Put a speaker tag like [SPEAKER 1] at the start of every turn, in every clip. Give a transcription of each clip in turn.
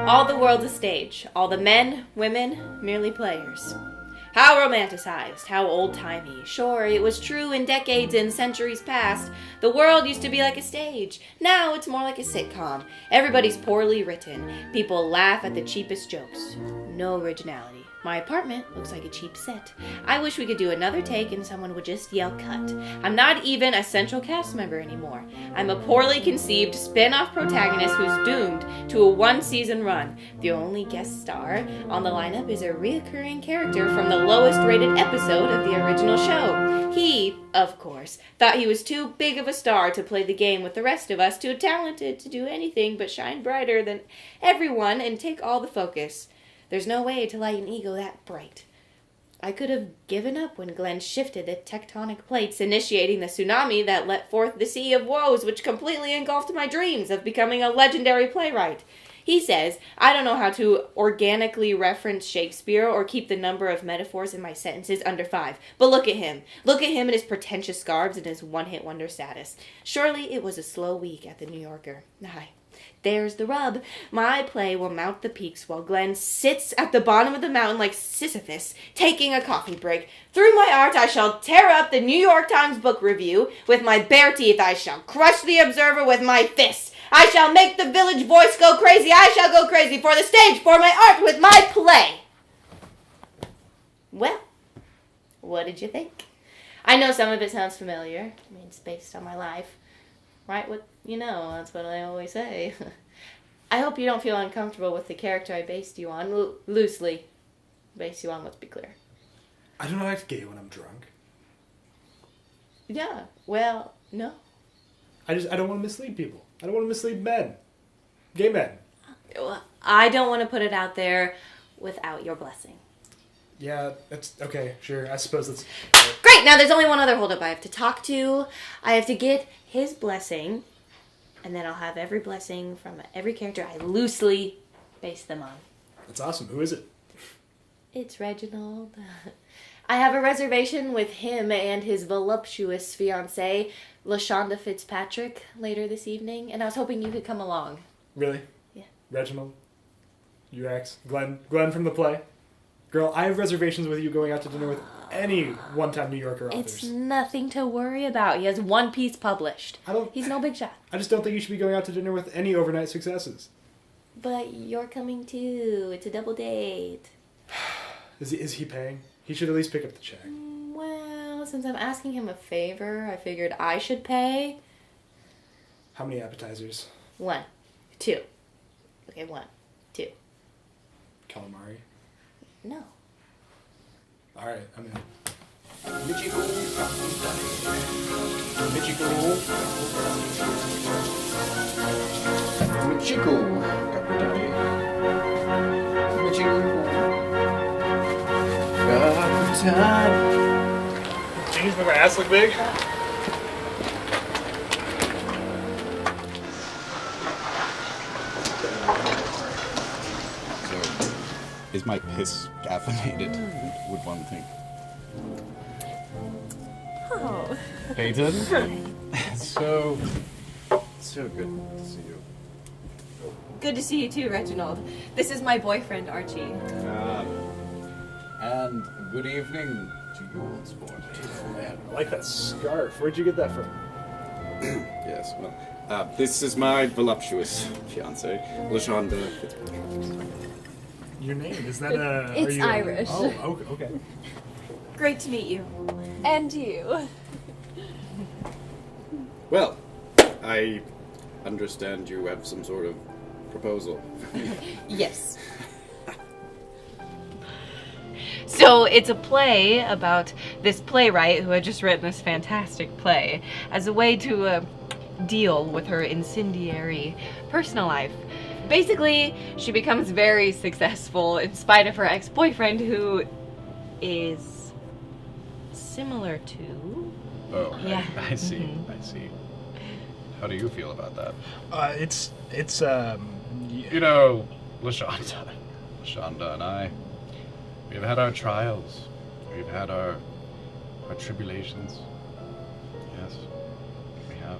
[SPEAKER 1] All the world's a stage. All the men, women, merely players. How romanticized, how old-timey. Sure, it was true in decades and centuries past. The world used to be like a stage. Now it's more like a sitcom. Everybody's poorly written. People laugh at the cheapest jokes. No originality. My apartment looks like a cheap set. I wish we could do another take and someone would just yell cut. I'm not even a central cast member anymore. I'm a poorly conceived spin-off protagonist who's doomed to a one-season run. The only guest star on the lineup is a reoccurring character from the lowest rated episode of the original show. He, of course, thought he was too big of a star to play the game with the rest of us, too talented to do anything but shine brighter than everyone and take all the focus. There's no way to light an ego that bright. I could have given up when Glenn shifted the tectonic plates, initiating the tsunami that let forth the sea of woes which completely engulfed my dreams of becoming a legendary playwright. He says, I don't know how to organically reference Shakespeare or keep the number of metaphors in my sentences under 5. But look at him. Look at him and his pretentious scarves and his one-hit wonder status. Surely it was a slow week at the New Yorker. Aye. There's the rub. My play will mount the peaks while Glenn sits at the bottom of the mountain like Sisyphus, taking a coffee break. Through my art I shall tear up the New York Times book review. With my bare teeth I shall crush the Observer with my fists. I shall make the Village Voice go crazy. I shall go crazy for the stage, for my art, with my play. Well, what did you think? I know some of it sounds familiar. I mean, it's based on my life. Right what you know, that's what I always say. I hope you don't feel uncomfortable with the character I based you on. Loosely based you on, let's be clear.
[SPEAKER 2] I don't act gay when I'm drunk.
[SPEAKER 1] Yeah, well, no.
[SPEAKER 2] I don't want to mislead people. I don't want to mislead men. Gay men.
[SPEAKER 1] I don't want to put it out there without your blessing.
[SPEAKER 2] Yeah, that's okay, sure. I suppose that's...
[SPEAKER 1] Great! Now there's only one other holdup I have to talk to. I have to get his blessing, and then I'll have every blessing from every character I loosely base them on.
[SPEAKER 2] That's awesome. Who is it?
[SPEAKER 1] It's Reginald. I have a reservation with him and his voluptuous fiancée, LaShonda Fitzpatrick, later this evening, and I was hoping you could come along.
[SPEAKER 2] Really?
[SPEAKER 1] Yeah.
[SPEAKER 2] Reginald? UX? Glenn from the play? Girl, I have reservations with you going out to dinner with any one-time New Yorker authors.
[SPEAKER 1] It's nothing to worry about. He has one piece published. He's no big shot.
[SPEAKER 2] I just don't think you should be going out to dinner with any overnight successes.
[SPEAKER 1] But you're coming too. It's a double date.
[SPEAKER 2] Is he paying? He should at least pick up the check.
[SPEAKER 1] Well, since I'm asking him a favor, I figured I should pay.
[SPEAKER 2] How many appetizers?
[SPEAKER 1] 1, 2. Okay, 1, 2.
[SPEAKER 2] Calamari?
[SPEAKER 1] No.
[SPEAKER 2] All right, I'm in.
[SPEAKER 3] Michiko Capitani.
[SPEAKER 2] Jeez, make my ass look big?
[SPEAKER 3] Is my piss caffeinated, would one think?
[SPEAKER 1] Oh.
[SPEAKER 3] Peyton? so good to see you.
[SPEAKER 1] Good to see you too, Reginald. This is my boyfriend, Archie.
[SPEAKER 3] And good evening to you all, sport.
[SPEAKER 2] Oh, man, I like that scarf. Where'd you get that from?
[SPEAKER 3] Yes, well, this is my voluptuous fiancée, LaShonda Fitzpatrick.
[SPEAKER 2] Your name? Is that a...
[SPEAKER 4] It's
[SPEAKER 2] are you
[SPEAKER 4] Irish.
[SPEAKER 2] Oh, okay.
[SPEAKER 1] Great to meet you.
[SPEAKER 4] And you.
[SPEAKER 3] Well, I understand you have some sort of proposal.
[SPEAKER 1] Yes. So it's a play about this playwright who had just written this fantastic play as a way to deal with her incendiary personal life. Basically, she becomes very successful in spite of her ex-boyfriend, who is similar to...
[SPEAKER 5] Oh,
[SPEAKER 1] Yeah.
[SPEAKER 5] I see. I see. How do you feel about that?
[SPEAKER 2] It's
[SPEAKER 5] You know, LaShonda and I, we've had our trials. We've had our tribulations. Yes, we have.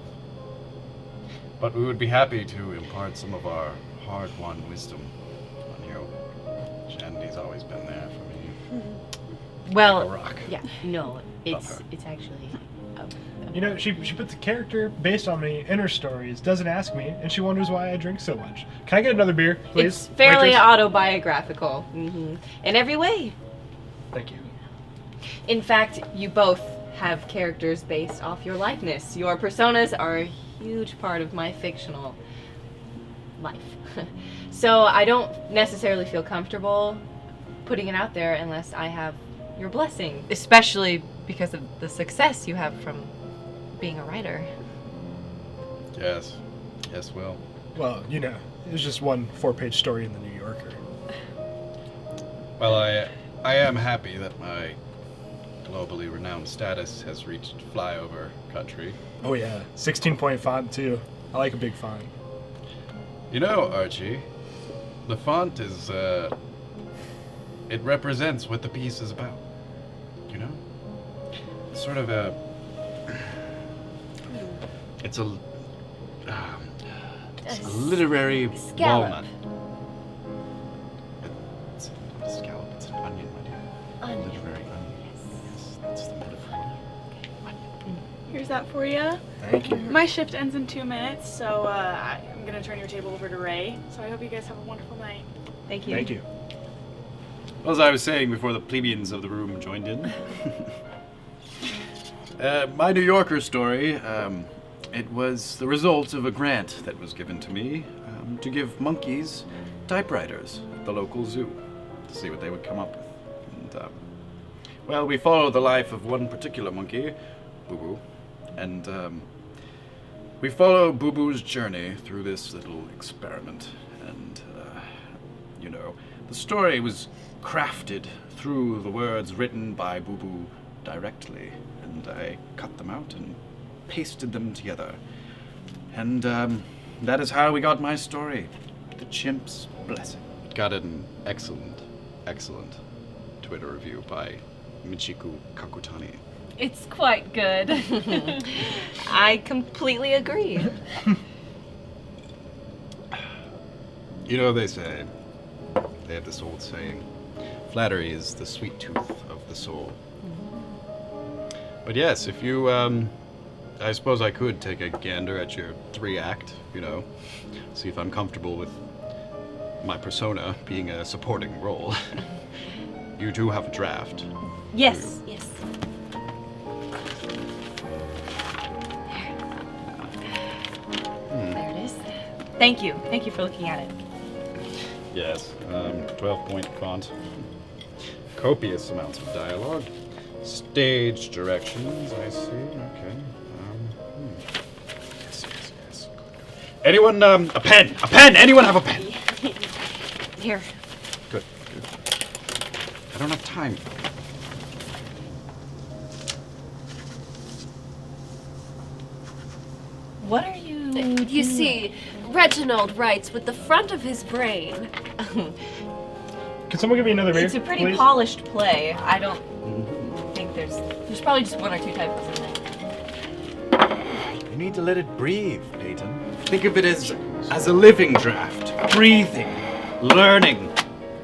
[SPEAKER 5] But we would be happy to impart some of our hard-won wisdom and he's always been there for me.
[SPEAKER 1] Well,
[SPEAKER 5] Like a rock.
[SPEAKER 1] yeah, no,
[SPEAKER 5] Love her.
[SPEAKER 1] it's actually.
[SPEAKER 2] You know, she puts a character based on me in her stories, doesn't ask me, and she wonders why I drink so much. Can I get another beer, please?
[SPEAKER 1] It's fairly
[SPEAKER 2] waitress?
[SPEAKER 1] autobiographical, in every way.
[SPEAKER 2] Thank you.
[SPEAKER 1] In fact, you both have characters based off your likeness. Your personas are a huge part of my fictional life. So I don't necessarily feel comfortable putting it out there unless I have your blessing, especially because of the success you have from being a writer.
[SPEAKER 5] Yes. Yes, Will.
[SPEAKER 2] Well, you know, it was just one 4-page story in the New Yorker.
[SPEAKER 5] Well, I am happy that my globally renowned status has reached flyover country.
[SPEAKER 2] Oh yeah, 16-point font too. I like a big font.
[SPEAKER 5] You know, Archie, the font is, it represents what the piece is about. You know? It's sort of a... It's a literary
[SPEAKER 1] scallop.
[SPEAKER 5] walnut. It's not a scallop, it's an onion, my dear.
[SPEAKER 1] Onion.
[SPEAKER 5] Literary onion. Yes, that's the metaphor.
[SPEAKER 4] Here's that for you.
[SPEAKER 2] Thank you.
[SPEAKER 4] My shift ends in 2 minutes, so I'm gonna turn your table over to Ray. So I hope you guys have a wonderful night.
[SPEAKER 1] Thank you.
[SPEAKER 2] Thank you.
[SPEAKER 3] Well, as I was saying before the plebeians of the room joined in, my New Yorker story, it was the result of a grant that was given to me to give monkeys typewriters at the local zoo to see what they would come up with. And, well, we follow the life of one particular monkey, Boo Boo, and we follow Boo Boo's journey through this little experiment. And, you know, the story was crafted through the words written by Boo Boo directly, and I cut them out and pasted them together. And that is how we got my story, The Chimp's Blessing.
[SPEAKER 5] It got an excellent, excellent Twitter review by Michiku Kakutani.
[SPEAKER 6] It's quite good.
[SPEAKER 1] I completely agree.
[SPEAKER 5] You know, they say, they have this old saying, flattery is the sweet tooth of the soul. But yes, if you, I suppose I could take a gander at your 3-act, you know, see if I'm comfortable with my persona being a supporting role. You do have a draft.
[SPEAKER 1] Yes. There it is. Thank you. Thank you for looking at it.
[SPEAKER 5] Yes, 12-point font. Copious amounts of dialogue. Stage directions, I see. Okay. Yes. Anyone, a pen! A pen! Anyone have a pen?
[SPEAKER 1] Here.
[SPEAKER 5] Good. I don't have time.
[SPEAKER 1] What are you
[SPEAKER 6] You see, Reginald writes with the front of his brain.
[SPEAKER 2] Can someone give me another beer?
[SPEAKER 1] It's a pretty
[SPEAKER 2] please?
[SPEAKER 1] polished play. I don't think there's probably just 1 or 2 typos in it.
[SPEAKER 3] You need to let it breathe, Peyton. Think of it as a living draft. Breathing, learning,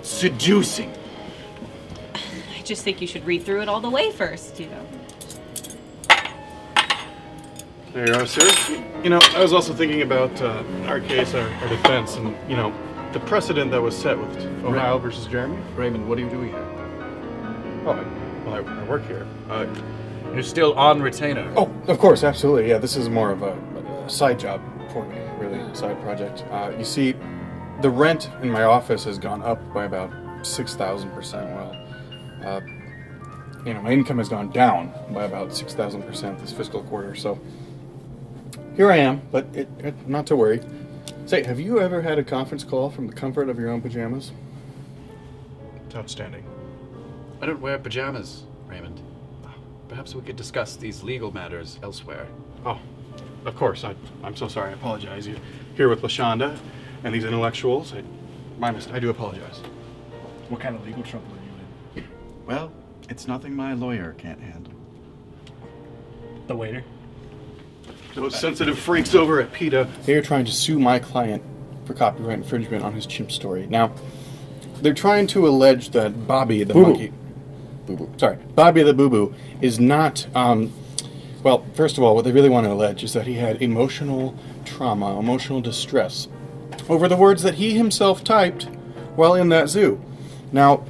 [SPEAKER 3] seducing.
[SPEAKER 1] I just think you should read through it all the way first, you know.
[SPEAKER 7] There you are, sir. You know, I was also thinking about our case, our defense, and, you know, the precedent that was set with Ohio versus Jeremy.
[SPEAKER 3] Raymond, what are you doing here?
[SPEAKER 7] Oh, I work here.
[SPEAKER 3] You're still on retainer.
[SPEAKER 7] Oh, of course, absolutely. Yeah, this is more of a side job for me, really, side project. You see, the rent in my office has gone up by about 6,000%. Well, you know, my income has gone down by about 6,000% this fiscal quarter. So here I am, but not to worry. Say, have you ever had a conference call from the comfort of your own pajamas? It's outstanding.
[SPEAKER 3] I don't wear pajamas, Raymond. Perhaps we could discuss these legal matters elsewhere.
[SPEAKER 7] Oh, of course. I'm so sorry. I apologize. You're here with LaShonda and these intellectuals. My mistake. I do apologize.
[SPEAKER 2] What kind of legal trouble are you in?
[SPEAKER 3] Well, it's nothing my lawyer can't handle.
[SPEAKER 2] The waiter?
[SPEAKER 7] Those sensitive freaks over at PETA. They are trying to sue my client for copyright infringement on his chimp story. Now, they're trying to allege that Bobby the
[SPEAKER 2] Boo-boo.
[SPEAKER 7] monkey... Boo-boo. Sorry. Bobby the boo-boo is not... well, first of all, what they really want to allege is that he had emotional trauma, emotional distress over the words that he himself typed while in that zoo. Now,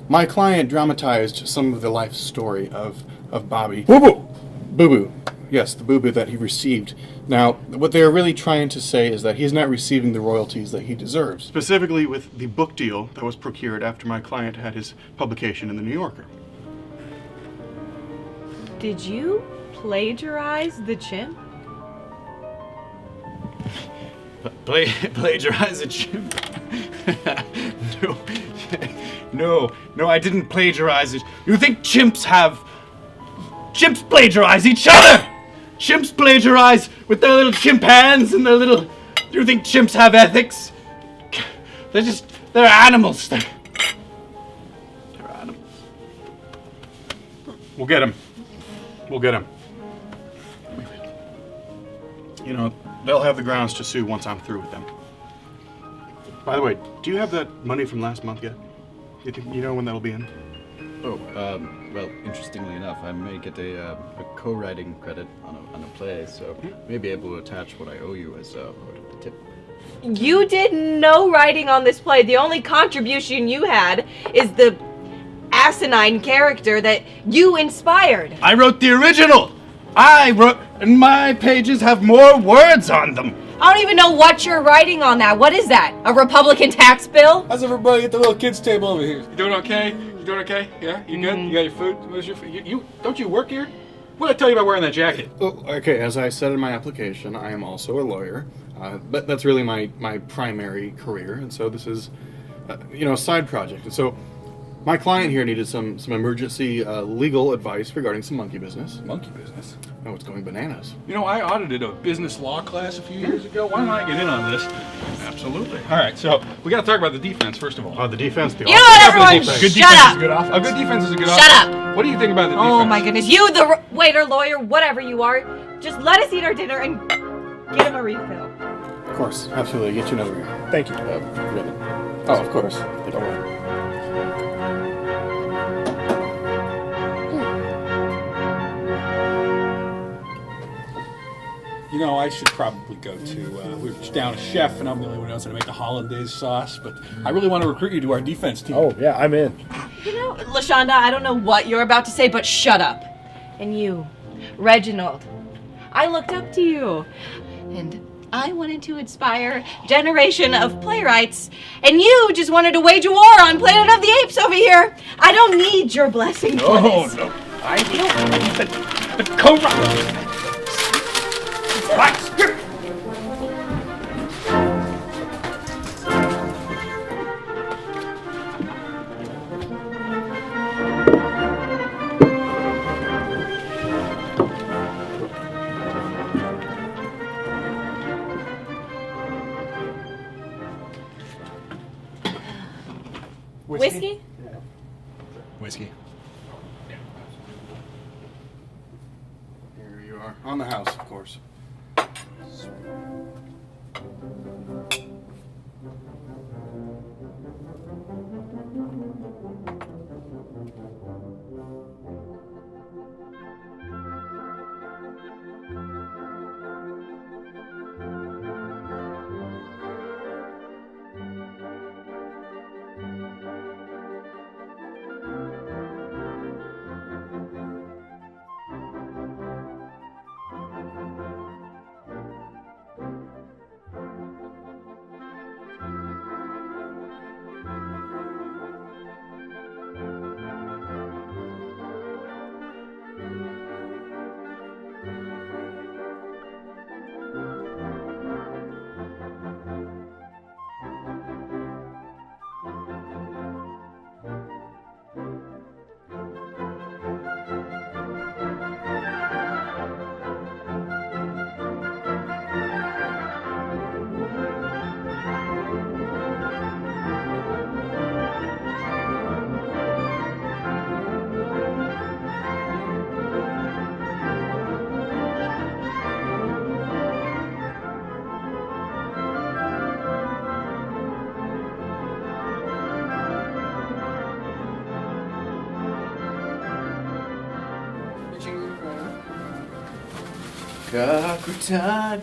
[SPEAKER 7] my client dramatized some of the life story of Bobby.
[SPEAKER 2] Boo-boo!
[SPEAKER 7] Boo-boo. Yes, the boo-boo that he received. Now, what they are really trying to say is that he's not receiving the royalties that he deserves.
[SPEAKER 8] Specifically with the book deal that was procured after my client had his publication in the New Yorker.
[SPEAKER 1] Did you plagiarize the chimp?
[SPEAKER 5] Plagiarize a chimp? No, I didn't plagiarize it. You think chimps plagiarize each other? Chimps plagiarize with their little chimp hands and their little... Do you think chimps have ethics? They're animals. They're animals.
[SPEAKER 8] We'll get him. You know, they'll have the grounds to sue once I'm through with them. By the way, do you have that money from last month yet? You know when that'll be in?
[SPEAKER 3] Oh, well, interestingly enough, I may get a co-writing credit on a play, so may be able to attach what I owe you as part of the tip.
[SPEAKER 1] You did no writing on this play. The only contribution you had is the asinine character that you inspired.
[SPEAKER 5] I wrote the original! And my pages have more words on them!
[SPEAKER 1] I don't even know what you're writing on that. What is that? A Republican tax bill?
[SPEAKER 9] How's everybody at the little kids table over here? You doing okay? You doing okay? Yeah? You good? You got your food? Where's your food? You don't you work here? What did I tell you about wearing that jacket?
[SPEAKER 7] Oh, okay, as I said in my application, I am also a lawyer. But that's really my primary career, and so this is, a side project. And so my client here needed some emergency legal advice regarding some monkey business.
[SPEAKER 9] Monkey business?
[SPEAKER 7] Oh, it's going bananas.
[SPEAKER 9] You know, I audited a business law class a few years ago. Why don't I get in on this?
[SPEAKER 8] Absolutely.
[SPEAKER 9] All right, so we got to talk about the defense first of all.
[SPEAKER 8] The defense.
[SPEAKER 1] You know what, everyone?
[SPEAKER 9] Good
[SPEAKER 1] Shut
[SPEAKER 9] defense
[SPEAKER 1] up.
[SPEAKER 9] is good offense. A good defense is a good
[SPEAKER 1] Shut
[SPEAKER 9] offense.
[SPEAKER 1] up.
[SPEAKER 9] What do you think about the defense?
[SPEAKER 1] Oh my goodness. You, the waiter, lawyer, whatever you are, just let us eat our dinner and get him a refill.
[SPEAKER 7] Of course, absolutely. Get you another beer.
[SPEAKER 2] Thank you.
[SPEAKER 7] Ribbon. Oh, of course. Don't worry.
[SPEAKER 9] You know, I should probably go to, we're down a chef, and I'm the only one who knows how to make the hollandaise sauce, but I really want to recruit you to our defense team.
[SPEAKER 2] Oh, yeah, I'm in.
[SPEAKER 1] You know, LaShonda, I don't know what you're about to say, but shut up. And you, Reginald, I looked up to you, and I wanted to inspire a generation of playwrights, and you just wanted to wage a war on Planet of the Apes over here. I don't need your blessing for this.
[SPEAKER 9] No. I need the co-writer. Right.
[SPEAKER 1] Whiskey?
[SPEAKER 9] Whiskey.
[SPEAKER 7] Here you are. On the house, of course.
[SPEAKER 10] Awkward time.